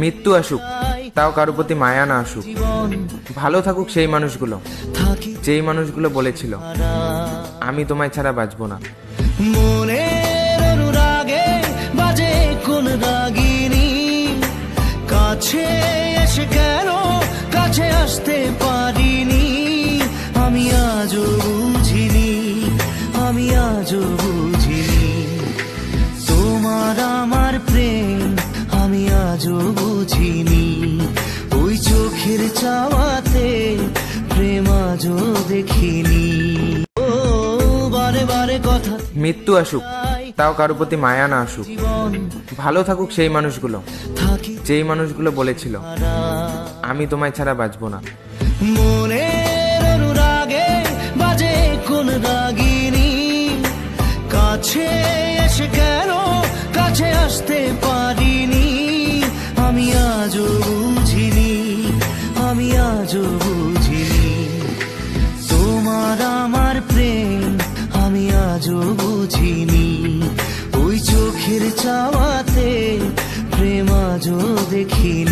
মৃত্যু আসুক তাও কারোর প্রতি মায়া না আসুক, ভালো থাকুক সেই মানুষগুলো যেই মানুষগুলো বলেছিল আমি তোমায় ছাড়া বাঁচবো না। মনের অনুরাগে বাজে কোন রাগিনী, কাছে এসে কেন কাছে আসতে পারিনি, আমি আজও বুঝিনি, আমি আজও বুঝিনি তোমার আমার প্রেম, আমি আজও বুঝিনি। ওই চোখের চাওয়াতে প্রেম আজও দেখিনি। ও বারে বারে কথা, মৃত্যু আসুক তাও কারোর প্রতি মায়া না আসুক, ভালো থাকুক সেই মানুষগুলো যেই মানুষগুলো বলেছিল আমি তোমায় ছাড়া বাঁচবো না। মনের অনুরাগে বাজে কোন রাগিনী, কাছে এসে কেন কাছে আসতে পারিনি, আমি আজও বুঝিনি, আমি আজও বুঝিনি তোমার আমার প্রেম, আমি আজও বুঝিনি। ওই চোখের চাওয়াতে প্রেম আজও দেখিনি।